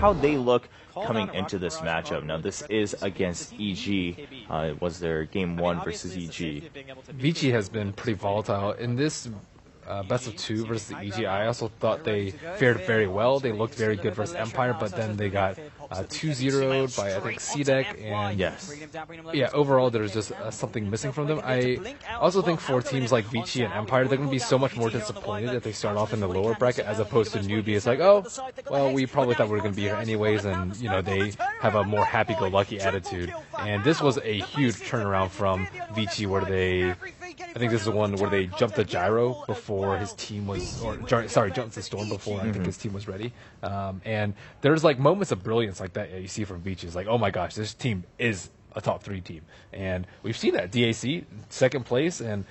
how they look coming into this matchup. Now, this is against EG. It was their game 1 versus EG. Vici has been pretty volatile. In this best of 2 versus EG, I also thought they fared very well. They looked very good versus Empire, but then they got 2-0'd by, I think, CDEC. And yes. Yeah, overall, there's just something missing from them. I also think for teams like Vici and Empire, they're going to be so much more disappointed if they start off in the lower bracket as opposed to newbie. It's like, oh, well, we probably thought we were going to be here anyways, and, you know, they have a more happy-go-lucky attitude. And this was a huge turnaround from Vici where I think this is the one where they jumped the gyro before his team was, jumped the storm before I think his team was ready. And there's like moments of brilliance like that you see from Vici. It's like, oh my gosh, this team is a top 3 team. And we've seen that. DAC, second place, and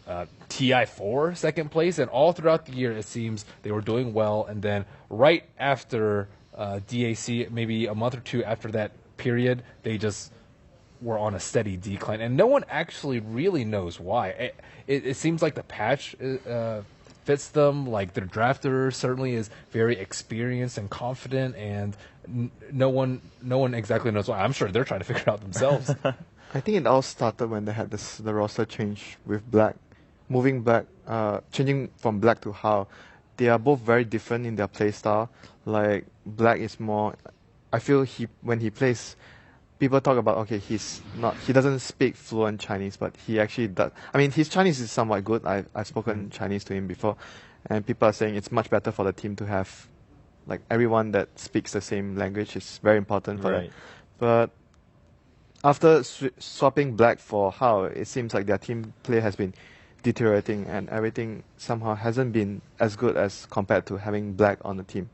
TI4, second place. And all throughout the year, it seems they were doing well. And then right after DAC, maybe a month or 2 after that period, they just were on a steady decline, and no one actually really knows why. It seems like the patch fits them. Like their drafter certainly is very experienced and confident, and no one exactly knows why. I'm sure they're trying to figure it out themselves. I think it all started when they had the roster change with Black, changing from Black to How. They are both very different in their play style. Like Black is more, I feel when he plays, people talk about, okay, he doesn't speak fluent Chinese, but he actually does. I mean, his Chinese is somewhat good. I've spoken Chinese to him before, and people are saying it's much better for the team to have, like, everyone that speaks the same language is very important for them. But after swapping Black for How, it seems like their team play has been deteriorating, and everything somehow hasn't been as good as compared to having Black on the team.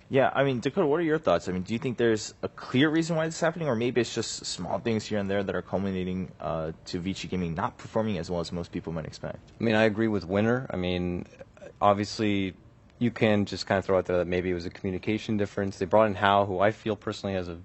Yeah, I mean, Dakota, what are your thoughts? I mean, do you think there's a clear reason why this is happening, or maybe it's just small things here and there that are culminating to Vici Gaming not performing as well as most people might expect? I mean, I agree with Winner. I mean, obviously, you can just kind of throw out there that maybe it was a communication difference. They brought in Hao, who I feel personally has a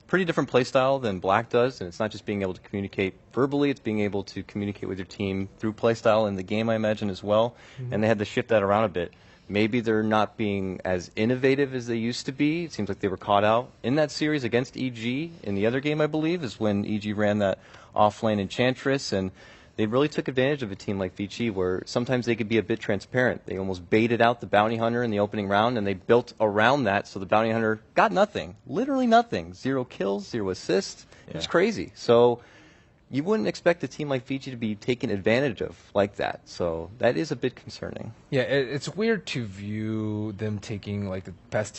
pretty different play style than Black does, and it's not just being able to communicate verbally, it's being able to communicate with your team through play style in the game, I imagine, as well. And they had to shift that around a bit. Maybe they're not being as innovative as they used to be. It seems like they were caught out in that series against EG. In the other game, I believe, is when EG ran that off-lane Enchantress, and they really took advantage of a team like Vici where sometimes they could be a bit transparent. They almost baited out the Bounty Hunter in the opening round, and they built around that so the Bounty Hunter got nothing, literally nothing. 0 kills, 0 assists. Yeah. It's crazy. So you wouldn't expect a team like Vici to be taken advantage of like that. So that is a bit concerning. Yeah, it's weird to view them taking like the best team